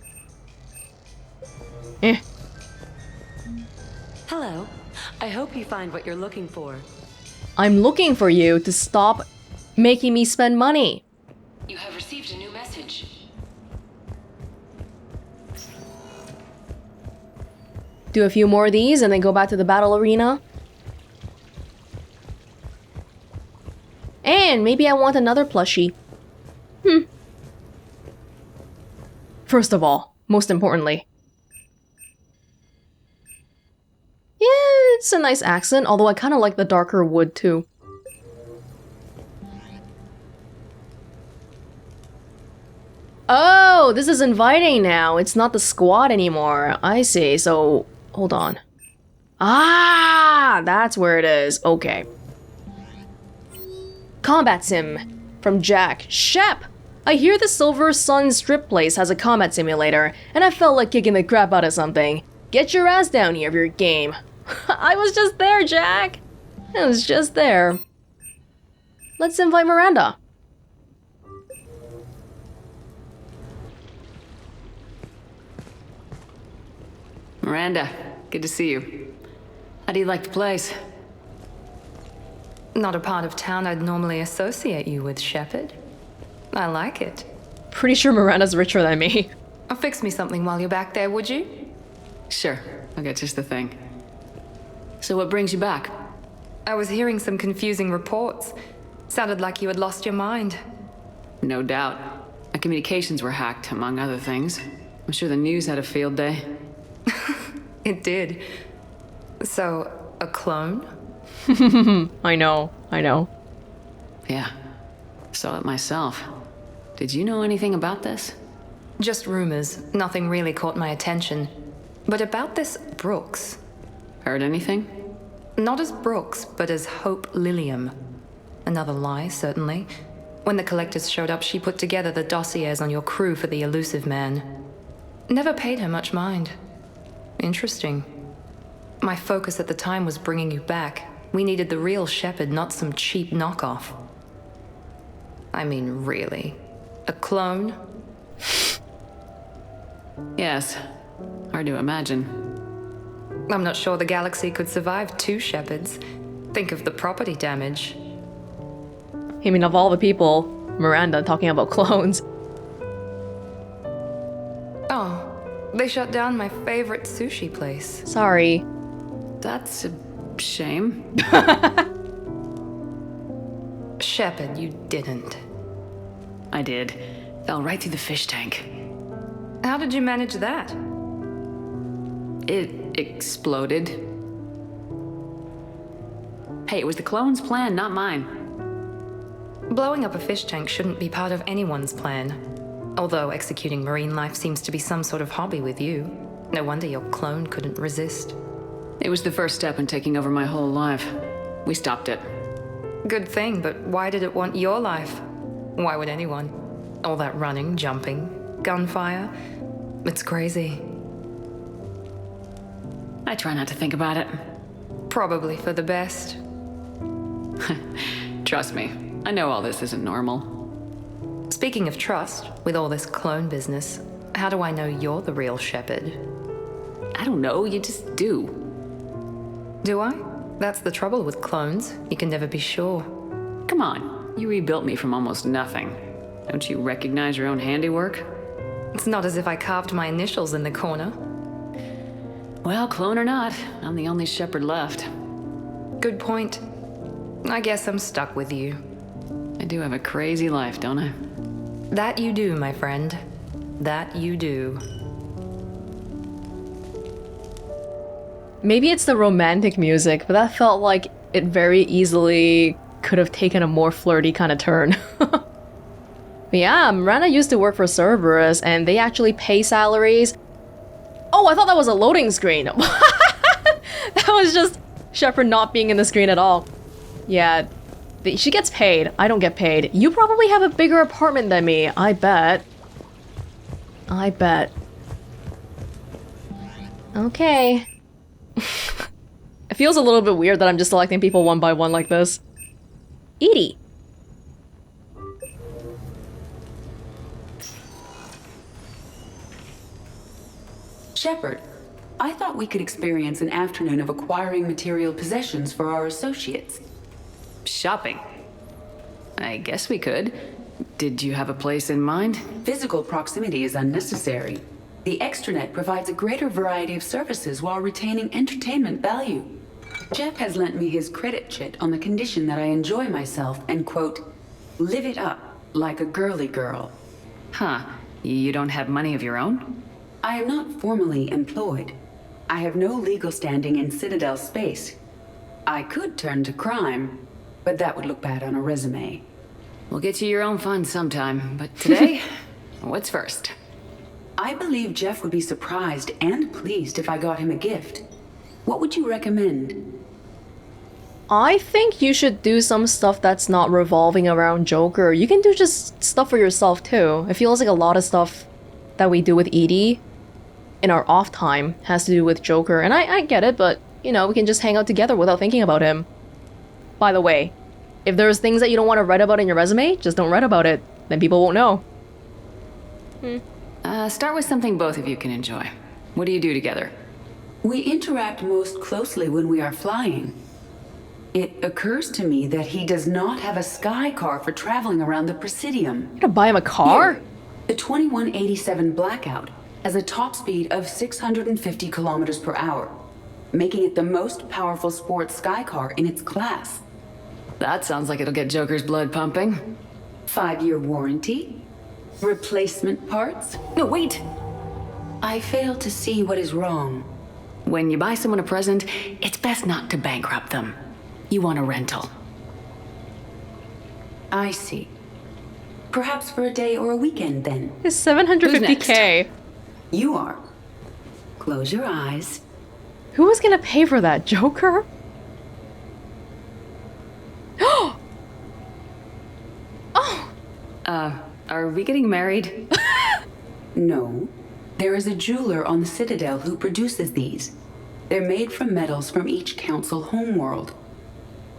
Eh. Hello. I hope you find what you're looking for. I'm looking for you to stop making me spend money. You have received a new message. Do a few more of these and then go back to the battle arena. And maybe I want another plushie. First of all, most importantly. Yeah, it's a nice accent, although I kind of like the darker wood too. Oh, this is inviting now. It's not the squad anymore. I see, so hold on. Ah, that's where it is. Okay. Combat sim from Jack. Shep! I hear the Silver Sun Strip place has a combat simulator, and I felt like kicking the crap out of something. Get your ass down here if you're game. I was just there, Jack! I was just there. Let's invite Miranda. Miranda, good to see you. How do you like the place? Not a part of town I'd normally associate you with, Shepard. I like it. Pretty sure Miranda's richer than me. Fix me something while you're back there, would you? Sure, I'll get just the thing. So what brings you back? I was hearing some confusing reports. Sounded like you had lost your mind. No doubt. My communications were hacked, among other things. I'm sure the news had a field day. It did. So, a clone? I know. Yeah, saw it myself. Did you know anything about this? Just rumors. Nothing really caught my attention. But about this Brooks. Heard anything? Not as Brooks, but as Hope Lilium. Another lie, certainly. When the collectors showed up, she put together the dossiers on your crew for the elusive man. Never paid her much mind. Interesting. My focus at the time was bringing you back. We needed the real Shepard, not some cheap knockoff. I mean, really. A clone? Yes. Hard to imagine. I'm not sure the galaxy could survive 2 Shepards. Think of the property damage. I mean, of all the people, Miranda talking about clones. Oh, they shut down my favorite sushi place. Sorry. That's a shame. Shepard, you didn't. I did. Fell right through the fish tank. How did you manage that? It exploded. Hey, it was the clone's plan, not mine. Blowing up a fish tank shouldn't be part of anyone's plan. Although executing marine life seems to be some sort of hobby with you. No wonder your clone couldn't resist. It was the first step in taking over my whole life. We stopped it. Good thing, but why did it want your life? Why would anyone? All that running, jumping, gunfire. It's crazy. I try not to think about it. Probably for the best. Trust me, I know all this isn't normal. Speaking of trust, with all this clone business, how do I know you're the real Shepard? I don't know, you just do. Do I? That's the trouble with clones. You can never be sure. Come on, you rebuilt me from almost nothing. Don't you recognize your own handiwork? It's not as if I carved my initials in the corner. Well, clone or not, I'm the only Shepard left. Good point. I guess I'm stuck with you. I do have a crazy life, don't I? That you do, my friend. That you do. Maybe it's the romantic music, but that felt like it very easily could have taken a more flirty kind of turn. But yeah, Miranda used to work for Cerberus, and they actually pay salaries. Oh, I thought that was a loading screen. That was just Shepard not being in the screen at all. Yeah, she gets paid. I don't get paid. You probably have a bigger apartment than me, I bet. I bet. Okay. It feels a little bit weird that I'm just selecting people one by one like this. EDI. Shepard, I thought we could experience an afternoon of acquiring material possessions for our associates. Shopping. I guess we could. Did you have a place in mind? Physical proximity is unnecessary. The extranet provides a greater variety of services while retaining entertainment value. Jeff has lent me his credit chit on the condition that I enjoy myself and, quote, live it up like a girly girl. Huh. You don't have money of your own? I am not formally employed. I have no legal standing in Citadel space. I could turn to crime, but that would look bad on a resume. We'll get you your own funds sometime, but today, what's first? I believe Jeff would be surprised and pleased if I got him a gift. What would you recommend? I think you should do some stuff that's not revolving around Joker. You can do just stuff for yourself too. It feels like a lot of stuff that we do with EDI in our off time has to do with Joker. And I get it, but, you know, we can just hang out together without thinking about him. By the way, if there's things that you don't want to write about in your resume, just don't write about it. Then people won't know. Start with something both of you can enjoy. What do you do together? We interact most closely when we are flying. It occurs to me that he does not have a sky car for traveling around the Presidium. You're gonna buy him a car? Here, the 2187 Blackout has a top speed of 650 kilometers per hour, making it the most powerful sports sky car in its class. That sounds like it'll get Joker's blood pumping. 5-year warranty, replacement parts. No, wait! I fail to see what is wrong. When you buy someone a present, it's best not to bankrupt them. You want a rental. I see. Perhaps for a day or a weekend, then. It's 750k. You are. Close your eyes. Who was gonna pay for that? Joker? Oh! Are we getting married? No. There is a jeweler on the Citadel who produces these. They're made from metals from each council homeworld.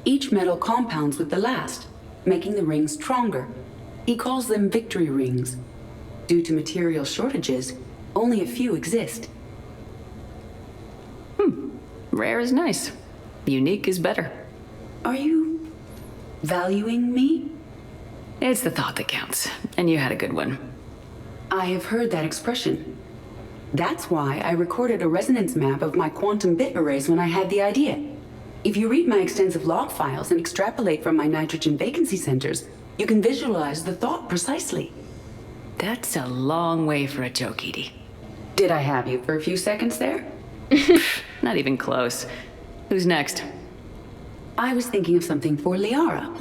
Each metal compounds with the last, making the rings stronger. He calls them victory rings. Due to material shortages, only a few exist. Rare is nice. Unique is better. Are you valuing me? It's the thought that counts, and you had a good one. I have heard that expression. That's why I recorded a resonance map of my quantum bit arrays when I had the idea. If you read my extensive log files and extrapolate from my nitrogen vacancy centers, you can visualize the thought precisely. That's a long way for a joke, EDI. Did I have you for a few seconds there? Not even close. Who's next? I was thinking of something for Liara.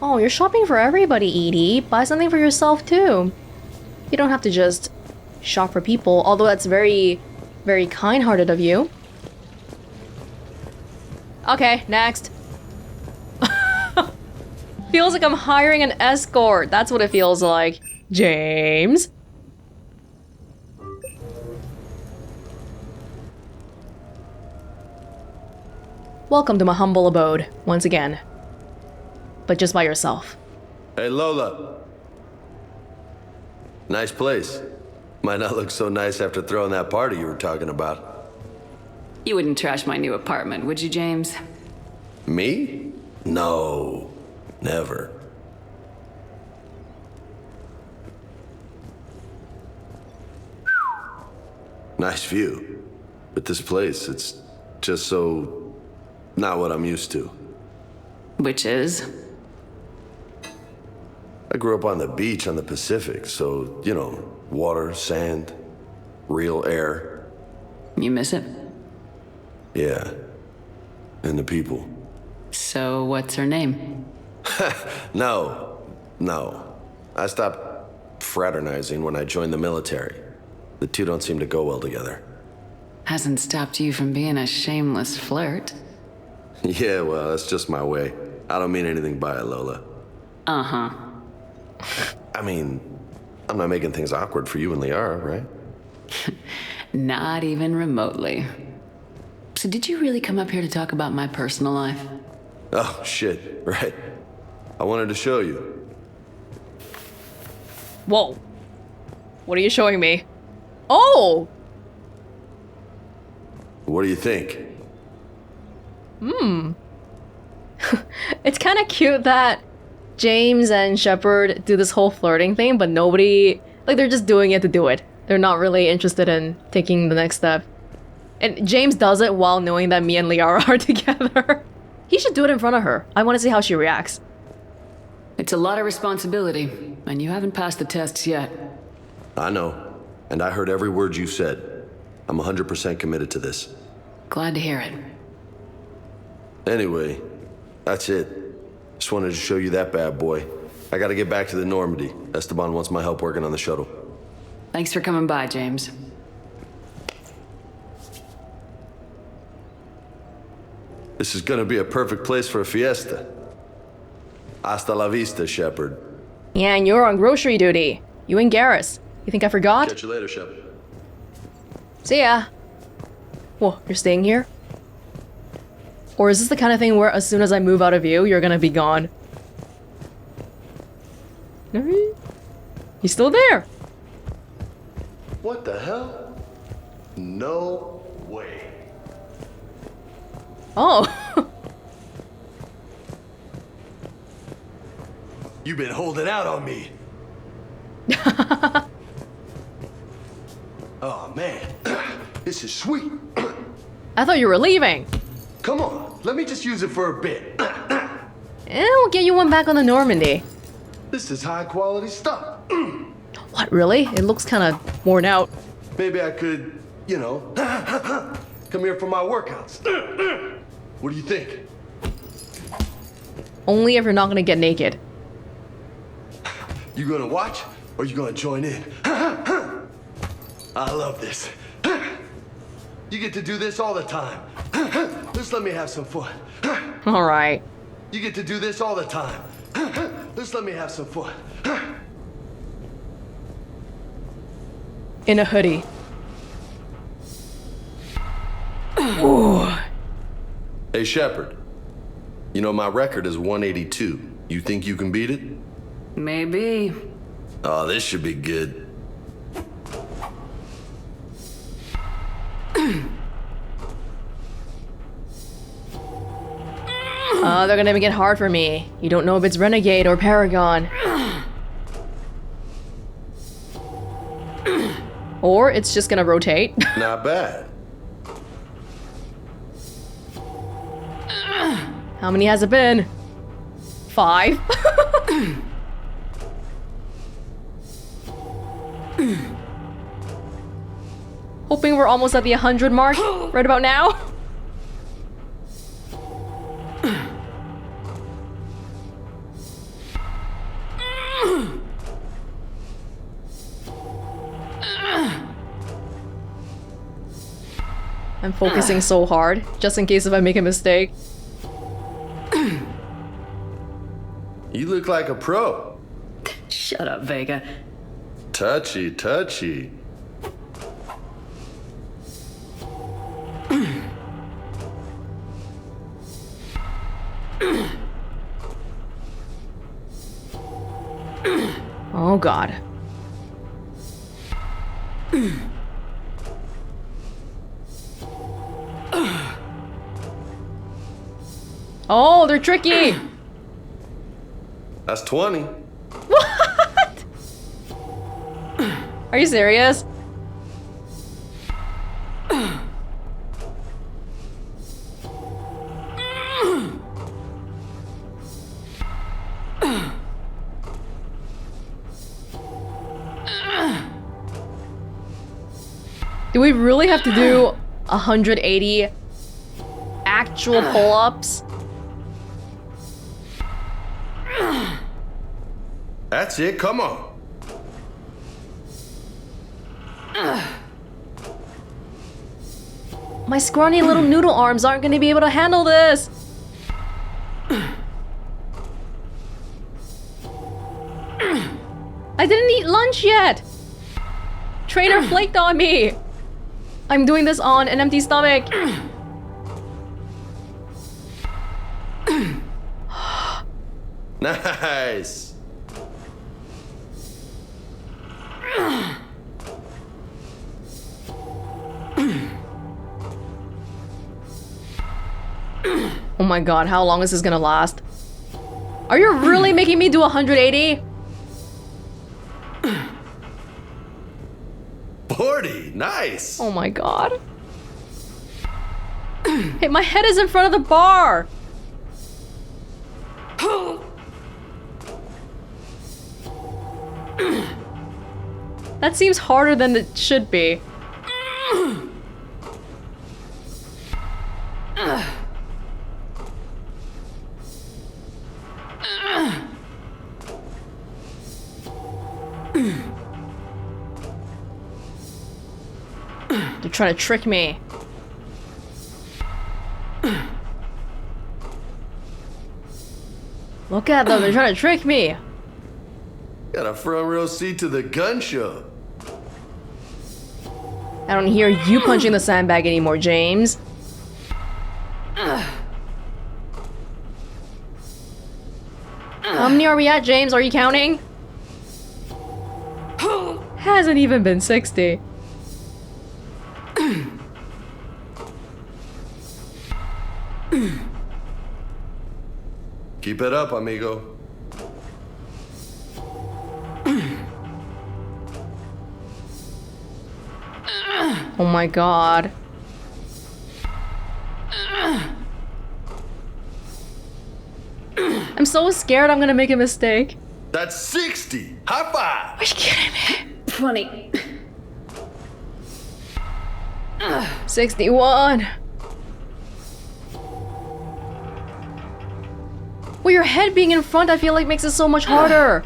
Oh, you're shopping for everybody, EDI. Buy something for yourself too. You don't have to just shop for people, although that's very, very kind-hearted of you. Okay, next. Feels like I'm hiring an escort. That's what it feels like. James? Welcome to my humble abode, once again. But just by yourself. Hey, Lola. Nice place. Might not look so nice after throwing that party you were talking about. You wouldn't trash my new apartment, would you, James? Me? No. Never. Nice view. But this place, it's just so... not what I'm used to. Which is? I grew up on the beach on the Pacific, so, you know, water, sand, real air. You miss it? Yeah. And the people. So, what's her name? No. I stopped fraternizing when I joined the military. The two don't seem to go well together. Hasn't stopped you from being a shameless flirt. Yeah, well, that's just my way. I don't mean anything by it, Lola. Uh-huh. I mean, I'm not making things awkward for you and Liara, right? Not even remotely. So did you really come up here to talk about my personal life? Oh, shit, right. I wanted to show you. Whoa. What are you showing me? Oh! What do you think? It's kind of cute that James and Shepard do this whole flirting thing, but nobody... like, they're just doing it to do it. They're not really interested in taking the next step. And James does it while knowing that me and Liara are together. He should do it in front of her. I want to see how she reacts. It's a lot of responsibility, and you haven't passed the tests yet. I know, and I heard every word you said. I'm 100% committed to this. Glad to hear it. Anyway, that's it. Just wanted to show you that bad boy. I gotta get back to the Normandy. Esteban wants my help working on the shuttle. Thanks for coming by, James. This is gonna be a perfect place for a fiesta. Hasta la vista, Shepard. Yeah, and you're on grocery duty. You and Garrus. You think I forgot? Catch you later, Shepard. See ya. Whoa, you're staying here? Or is this the kind of thing where as soon as I move out of view, you're gonna be gone? He's still there. What the hell? No way. Oh. You've been holding out on me. Oh, man. This is sweet. I thought you were leaving. Come on, let me just use it for a bit. We'll get you one back on the Normandy. This is high quality stuff. What, really? It looks kind of worn out. Maybe I could, you know, come here for my workouts. What do you think? Only if you're not gonna get naked. You gonna watch or you gonna join in? I love this. You get to do this all the time. Just let me have some fun. All right. You get to do this all the time. Just let me have some fun. In a hoodie. Ooh. Hey, Shepard. You know, my record is 182. You think you can beat it? Maybe. Oh, this should be good. They're gonna make it hard for me. You don't know if it's Renegade or Paragon. Or it's just gonna rotate. Not bad. How many has it been? 5? Hoping we're almost at the 100 mark right about now. I'm focusing so hard, just in case if I make a mistake. You look like a pro. Shut up, Vega. Touchy, touchy. Oh god. Oh, they're tricky! That's 20. What? Are you serious? Do we really have to do 180 actual pull-ups? That's it, come on. My scrawny little noodle arms aren't gonna be able to handle this! I didn't eat lunch yet! Trainer flaked on me! I'm doing this on an empty stomach! Nice. Oh my god, how long is this gonna last? Are you really making me do 180? 40, nice. Oh my god. Hey, my head is in front of the bar! That seems harder than it should be. They're trying to trick me. Look at them, they're trying to trick me. Got a front row seat to the gun show. I don't hear you punching the sandbag anymore, James. How many are we at, James? Are you counting? Hasn't even been 60. Keep it up, amigo. Oh my god. I'm so scared I'm gonna make a mistake. That's 60. High five. Are you kidding me? 20. 61. Well, your head being in front, I feel like makes it so much harder.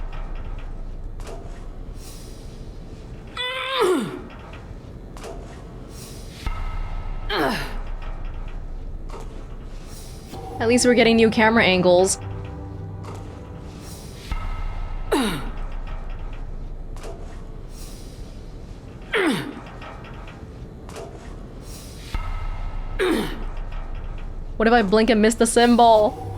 At least we're getting new camera angles. What if I blink and miss the symbol?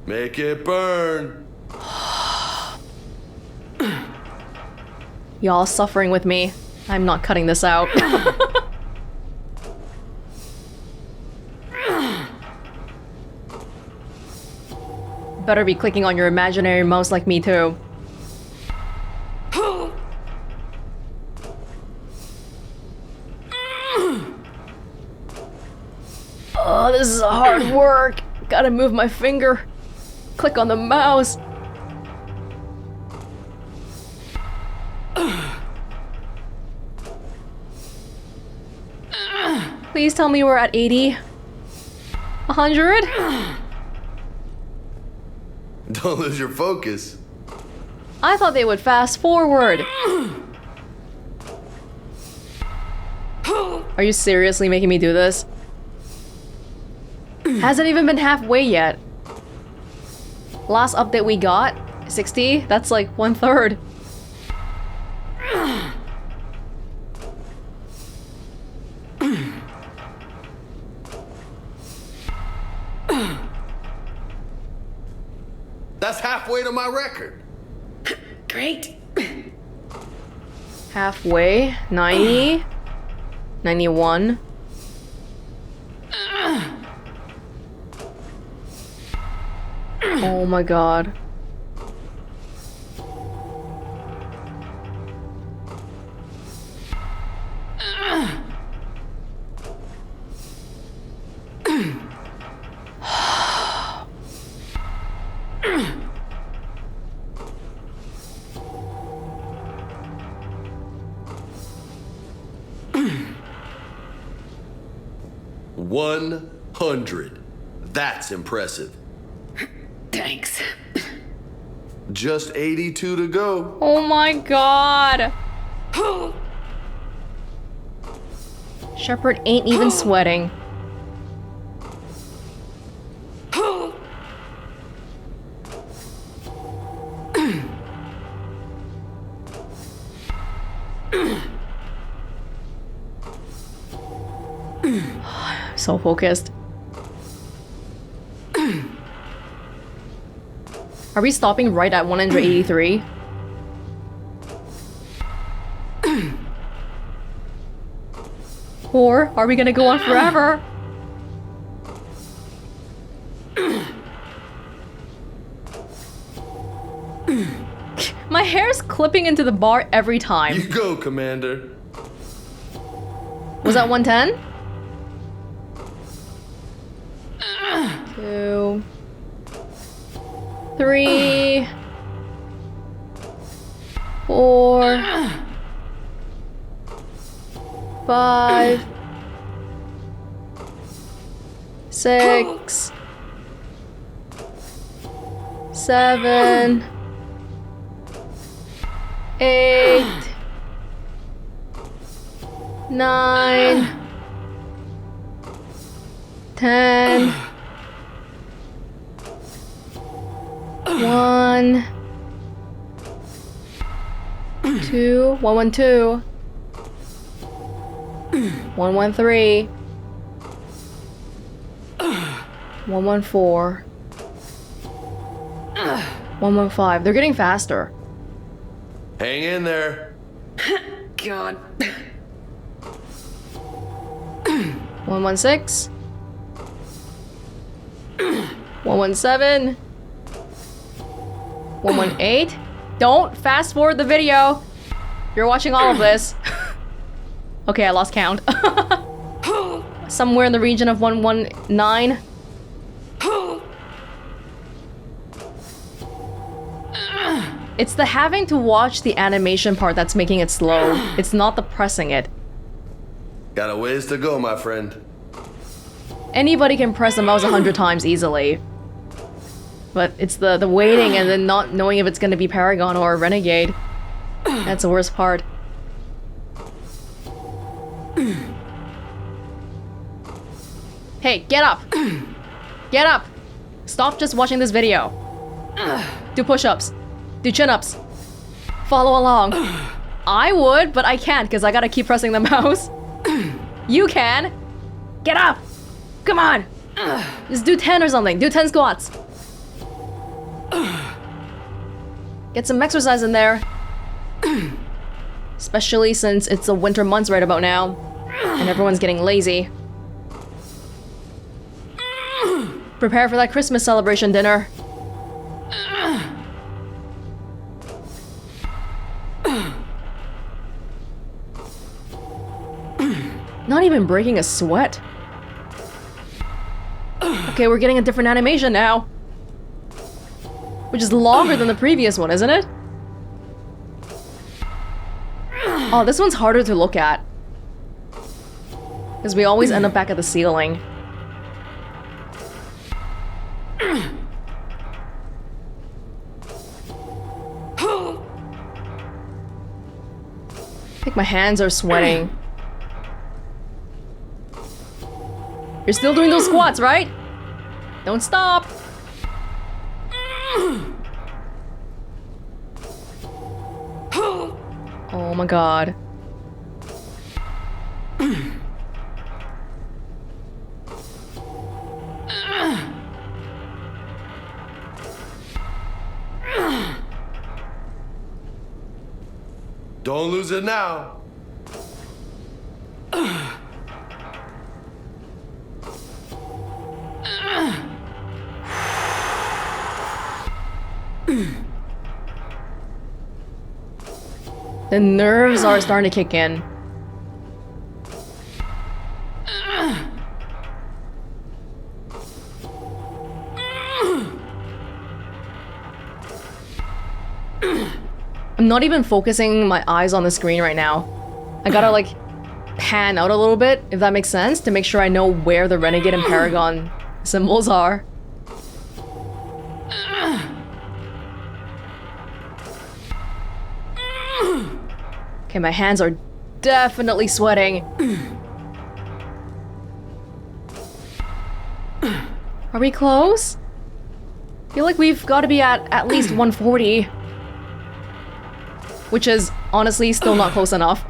Make it burn. Y'all suffering with me. I'm not cutting this out. Better be clicking on your imaginary mouse like me too. Oh, this is hard work. Gotta move my finger. Click on the mouse. Please tell me we're at 80. 100? Don't lose your focus. I thought they would fast forward. Are you seriously making me do this? Hasn't even been halfway yet. Last update we got, 60? That's like 1/3. That's halfway to my record. Great. Halfway, 90, 91. Oh my god. $100. That's impressive. Thanks. Just 82 to go. Oh my god. Shepard ain't even sweating. So focused. Are we stopping right at 183? Or are we gonna go on forever? My hair's clipping into the bar every time. You go, Commander. Was that 110? 2, 3, 4, 5, 6, 7, 8, 9, 10, 1, 2, 112, 113, 114, 115. They're getting faster. Hang in there. God. 116, 117, 118. Don't fast forward the video. You're watching all of this. Okay, I lost count. Somewhere in the region of 119. It's the having to watch the animation part that's making it slow. It's not the pressing it. Got a ways to go, my friend. Anybody can press the mouse 100 times easily. But it's the waiting and then not knowing if it's gonna be Paragon or Renegade. That's the worst part. Hey, get up! Get up! Stop just watching this video. Do push-ups. Do chin-ups. Follow along. I would, but I can't because I gotta keep pressing the mouse. You can! Get up! Come on! Just do 10 or something. Do 10 squats. Get some exercise in there. Especially since it's the winter months right about now. And everyone's getting lazy. Prepare for that Christmas celebration dinner. Not even breaking a sweat. Okay, we're getting a different animation now. Which is longer than the previous one, isn't it? Oh, this one's harder to look at. Because we always end up back at the ceiling. My hands are sweating. You're still doing those squats, right? Don't stop. Oh my god. Don't lose it now. The nerves are starting to kick in. I'm not even focusing my eyes on the screen right now. I gotta like pan out a little bit, if that makes sense, to make sure I know where the Renegade and Paragon symbols are. Okay, my hands are definitely sweating. Are we close? I feel like we've got to be at least 140. Which is honestly still not close enough.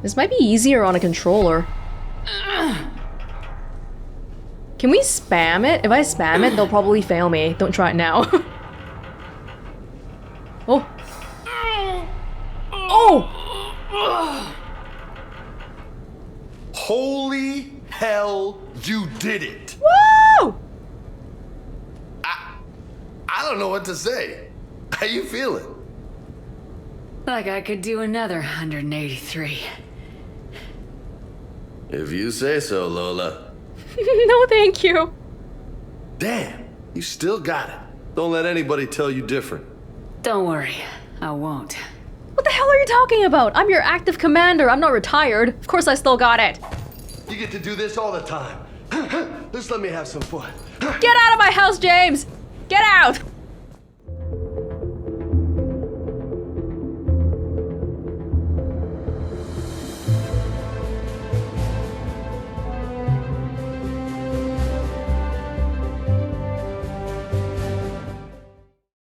This might be easier on a controller. Can we spam it? If I spam it, they'll probably fail me. Don't try it now. Oh. Oh! Holy hell, you did it! Woo! I don't know what to say. How you feeling? Like I could do another 183. If you say so, Lola. No, thank you. Damn, you still got it. Don't let anybody tell you different. Don't worry, I won't. What the hell are you talking about? I'm your active commander. I'm not retired. Of course I still got it. You get to do this all the time. Just let me have some fun. Get out of my house, James! Get out!